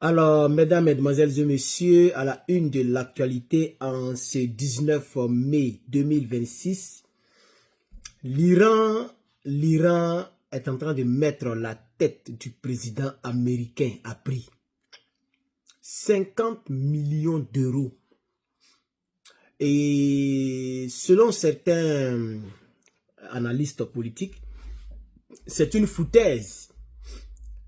Alors, mesdames, mesdemoiselles et messieurs, à la une de l'actualité en ce 19 mai 2026, l'Iran est en train de mettre la tête du président américain à prix. 50 millions d'euros. Et selon certains analystes politiques, c'est une foutaise.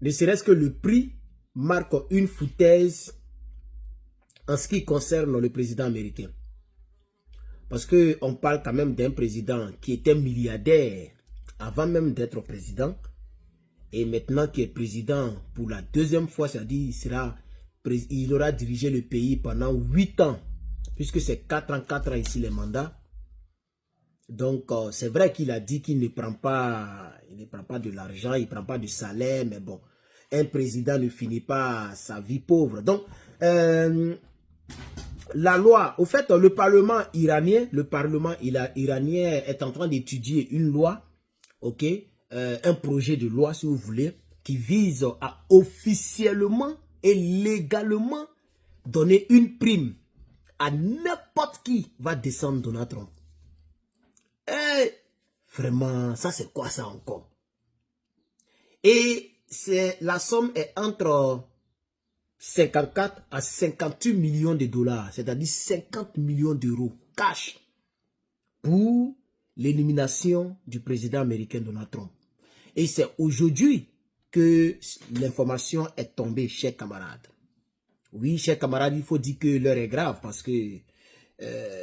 Ne serait-ce que le prix marque une foutaise en ce qui concerne le président américain. Parce qu'on parle quand même d'un président qui était milliardaire avant même d'être président. Et maintenant qui est président pour la deuxième fois, c'est-à-dire il aura dirigé le pays pendant 8 ans. Puisque c'est 4 ans ici les mandats. Donc c'est vrai qu'il a dit qu'il ne prend pas de l'argent, il ne prend pas de salaire, mais bon, un président ne finit pas sa vie pauvre. Donc la loi, au fait, le Parlement iranien est en train d'étudier une loi, ok, un projet de loi si vous voulez, qui vise à officiellement et légalement donner une prime à n'importe qui va descendre Donald Trump. Et vraiment, ça c'est quoi ça encore? Et la somme est entre 54 à 58 millions de dollars, c'est-à-dire 50 millions d'euros cash pour l'élimination du président américain Donald Trump. Et c'est aujourd'hui que l'information est tombée, chers camarades. Oui, chers camarades, il faut dire que l'heure est grave parce que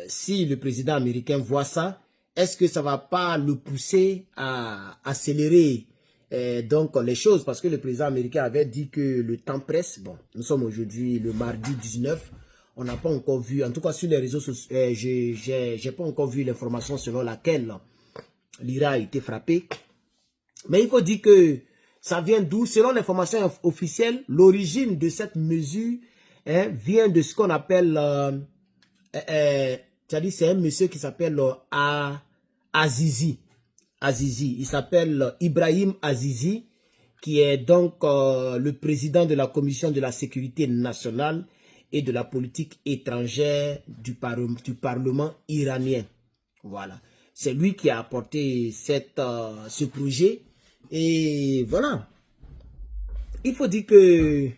si le président américain voit ça, est-ce que ça ne va pas le pousser à accélérer donc les choses? Parce que le président américain avait dit que le temps presse. Bon, nous sommes aujourd'hui le mardi 19. On n'a pas encore vu, en tout cas sur les réseaux sociaux, j'ai pas encore vu l'information selon laquelle l'Iran a été frappé. Mais il faut dire que ça vient d'où? Selon l'information officielle, l'origine de cette mesure vient de ce qu'on appelle, c'est un monsieur qui s'appelle Azizi. Il s'appelle Ibrahim Azizi, qui est donc le président de la Commission de la sécurité nationale et de la politique étrangère du Parlement iranien. Voilà. C'est lui qui a apporté ce projet. Et voilà. Il faut dire que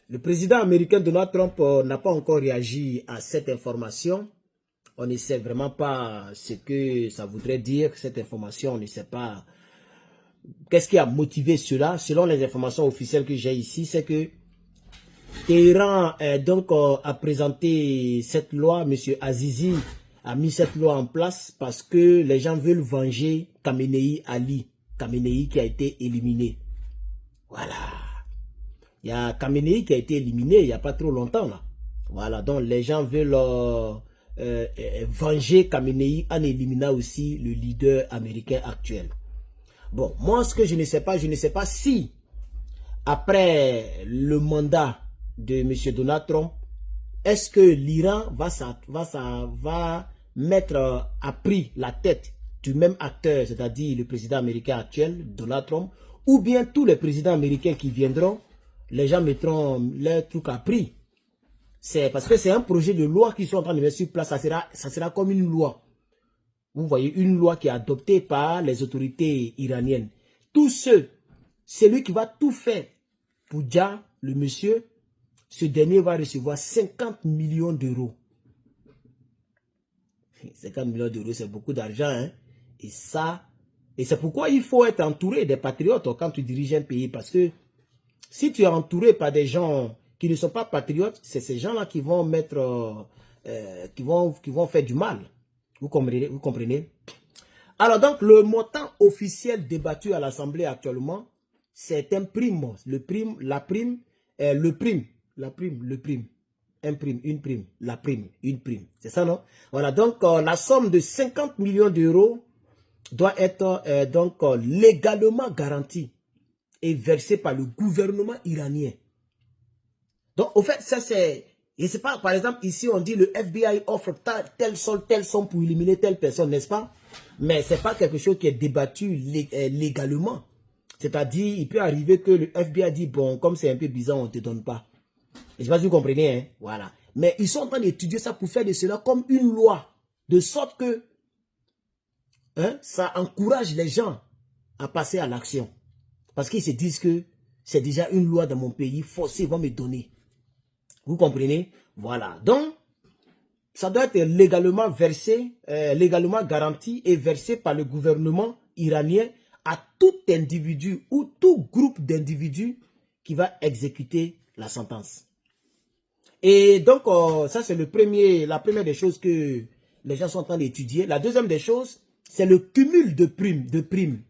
le président américain Donald Trump n'a pas encore réagi à cette information. On ne sait vraiment pas ce que ça voudrait dire, cette information. On ne sait pas qu'est-ce qui a motivé cela. Selon les informations officielles que j'ai ici, c'est que Téhéran a présenté cette loi. M. Azizi a mis cette loi en place parce que les gens veulent venger Khamenei Ali. Khamenei qui a été éliminé. Voilà. Il y a Khamenei qui a été éliminé il n'y a pas trop longtemps là. Voilà, donc les gens veulent venger Khamenei en éliminant aussi le leader américain actuel. Bon, moi ce que je ne sais pas si après le mandat de M. Donald Trump, est-ce que l'Iran va mettre à prix la tête du même acteur, c'est-à-dire le président américain actuel, Donald Trump, ou bien tous les présidents américains qui viendront, les gens mettront leur truc à prix. C'est parce que c'est un projet de loi qu'ils sont en train de mettre sur place, ça sera comme une loi. Vous voyez, une loi qui est adoptée par les autorités iraniennes. Celui qui va tout faire pour dire, le monsieur, ce dernier va recevoir 50 millions d'euros. 50 millions d'euros, c'est beaucoup d'argent, hein? Et c'est pourquoi il faut être entouré des patriotes quand tu diriges un pays. Parce que si tu es entouré par des gens qui ne sont pas patriotes, c'est ces gens-là qui vont mettre, qui vont faire du mal. Vous comprenez? Alors donc, le montant officiel débattu à l'Assemblée actuellement, c'est un prime. La prime. C'est ça, non? Voilà, donc la somme de 50 millions d'euros doit être légalement garantie et versée par le gouvernement iranien. Donc, au fait, ça c'est... Et c'est pas, par exemple, ici on dit le FBI offre telle somme pour éliminer telle personne, n'est-ce pas? Mais c'est pas quelque chose qui est débattu légalement. C'est-à-dire, il peut arriver que le FBI dit, bon, comme c'est un peu bizarre, on ne te donne pas. Je ne sais pas si vous comprenez, hein? Voilà. Mais ils sont en train d'étudier ça pour faire de cela comme une loi, de sorte que hein, ça encourage les gens à passer à l'action. Parce qu'ils se disent que c'est déjà une loi dans mon pays, forcée, ils vont me donner. Vous comprenez? Voilà. Donc, ça doit être légalement versé, légalement garanti et versé par le gouvernement iranien à tout individu ou tout groupe d'individus qui va exécuter la sentence. Et donc, ça c'est la première des choses que les gens sont en train d'étudier. La deuxième des choses, c'est le cumul de primes.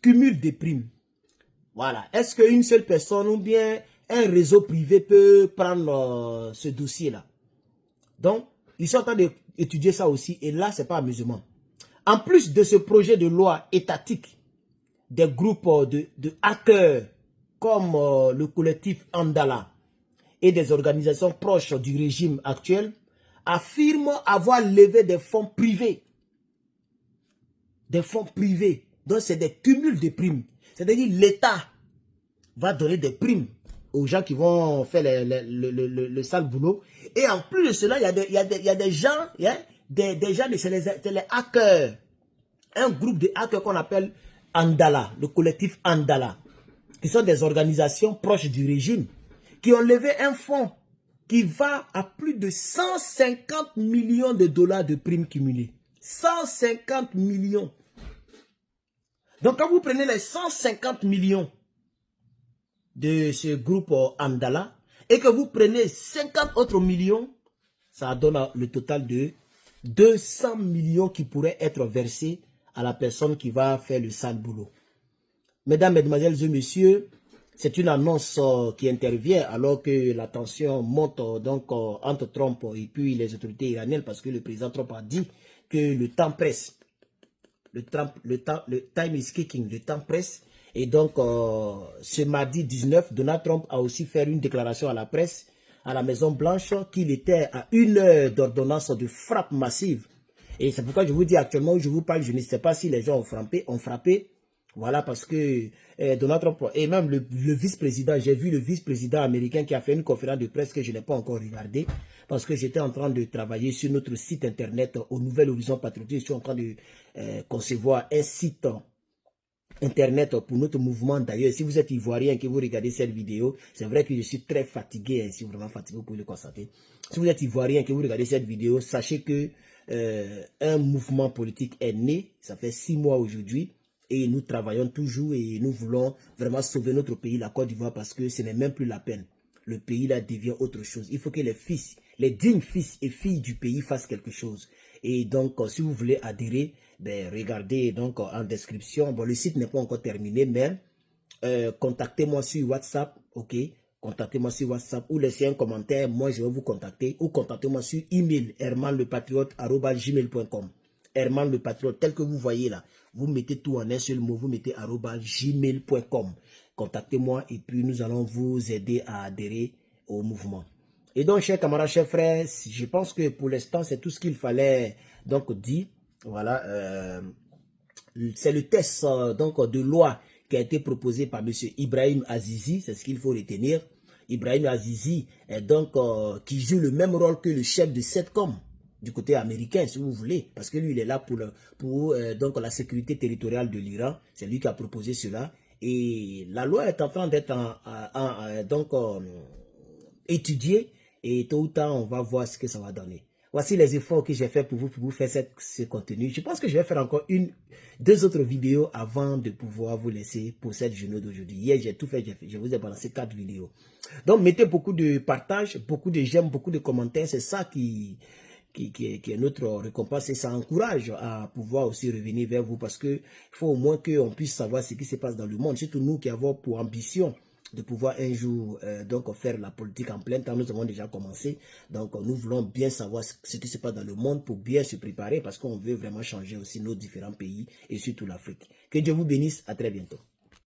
Cumul de primes. Voilà. Est-ce qu'une seule personne ou bien un réseau privé peut prendre ce dossier-là? Donc, ils sont en train d'étudier ça aussi. Et là, ce n'est pas amusement. En plus de ce projet de loi étatique, des groupes de hackers comme le collectif Andala et des organisations proches du régime actuel affirment avoir levé des fonds privés. Des fonds privés. Donc, c'est des cumuls de primes. C'est-à-dire l'État va donner des primes aux gens qui vont faire le sale boulot. Et en plus de cela, il y a des gens, hein, des gens, c'est les hackers. Un groupe de hackers qu'on appelle Andala, le collectif Andala, qui sont des organisations proches du régime, qui ont levé un fonds qui va à plus de 150 millions de dollars de primes cumulées. 150 millions. Donc quand vous prenez les 150 millions de ce groupe Andala et que vous prenez 50 autres millions, ça donne le total de 200 millions qui pourraient être versés à la personne qui va faire le sale boulot. Mesdames, mesdemoiselles et messieurs, c'est une annonce qui intervient alors que la tension monte donc entre Trump et puis les autorités iraniennes parce que le président Trump a dit que le temps presse. Le time is kicking, le temps presse. Et donc, ce mardi 19, Donald Trump a aussi fait une déclaration à la presse, à la Maison Blanche, qu'il était à 1 heure d'ordonnance de frappe massive. Et c'est pourquoi je vous dis actuellement où je vous parle, je ne sais pas si les gens ont frappé. Voilà, parce que Donald Trump, et même le vice-président, j'ai vu le vice-président américain qui a fait une conférence de presse que je n'ai pas encore regardée, parce que j'étais en train de travailler sur notre site internet au Nouvel Horizon Patriotique. Je suis en train de concevoir un site internet pour notre mouvement. D'ailleurs, si vous êtes ivoirien et que vous regardez cette vidéo, c'est vrai que je suis très fatigué. Si vous êtes vraiment fatigué, vous pouvez le constater. Si vous êtes ivoirien et que vous regardez cette vidéo, sachez que un mouvement politique est né. Ça fait 6 mois aujourd'hui. Et nous travaillons toujours et nous voulons vraiment sauver notre pays, la Côte d'Ivoire, parce que ce n'est même plus la peine. Le pays là devient autre chose. Il faut que les dignes fils et filles du pays fassent quelque chose. Et donc, si vous voulez adhérer, ben, regardez donc en description. Bon, le site n'est pas encore terminé, mais contactez-moi sur WhatsApp, ok? Contactez-moi sur WhatsApp ou laissez un commentaire. Moi, je vais vous contacter. Ou contactez-moi sur email hermanlepatriote@gmail.com. Herman le Patriote, tel que vous voyez là. Vous mettez tout en un seul mot, vous mettez @gmail.com. Contactez-moi et puis nous allons vous aider à adhérer au mouvement. Et donc, chers camarades, chers frères, je pense que pour l'instant, c'est tout ce qu'il fallait donc dire. Voilà, c'est le test donc de loi qui a été proposé par M. Ibrahim Azizi, c'est ce qu'il faut retenir. Ibrahim Azizi est donc qui joue le même rôle que le chef de CENTCOM du côté américain, si vous voulez, parce que lui, il est là pour donc la sécurité territoriale de l'Iran. C'est lui qui a proposé cela. Et la loi est en train d'être étudiée. Et tôt ou tard, on va voir ce que ça va donner. Voici les efforts que j'ai fait pour vous faire ce contenu. Je pense que je vais faire encore 2 autres vidéos avant de pouvoir vous laisser pour cette journée d'aujourd'hui. Hier, j'ai tout fait, je vous ai balancé 4 vidéos. Donc, mettez beaucoup de partage, beaucoup de j'aime, beaucoup de commentaires. C'est ça qui est notre récompense et ça encourage à pouvoir aussi revenir vers vous parce qu'il faut au moins qu'on puisse savoir ce qui se passe dans le monde. Surtout nous qui avons pour ambition de pouvoir un jour donc faire la politique en plein temps. Nous avons déjà commencé. Donc nous voulons bien savoir ce qui se passe dans le monde pour bien se préparer parce qu'on veut vraiment changer aussi nos différents pays et surtout l'Afrique. Que Dieu vous bénisse. À très bientôt.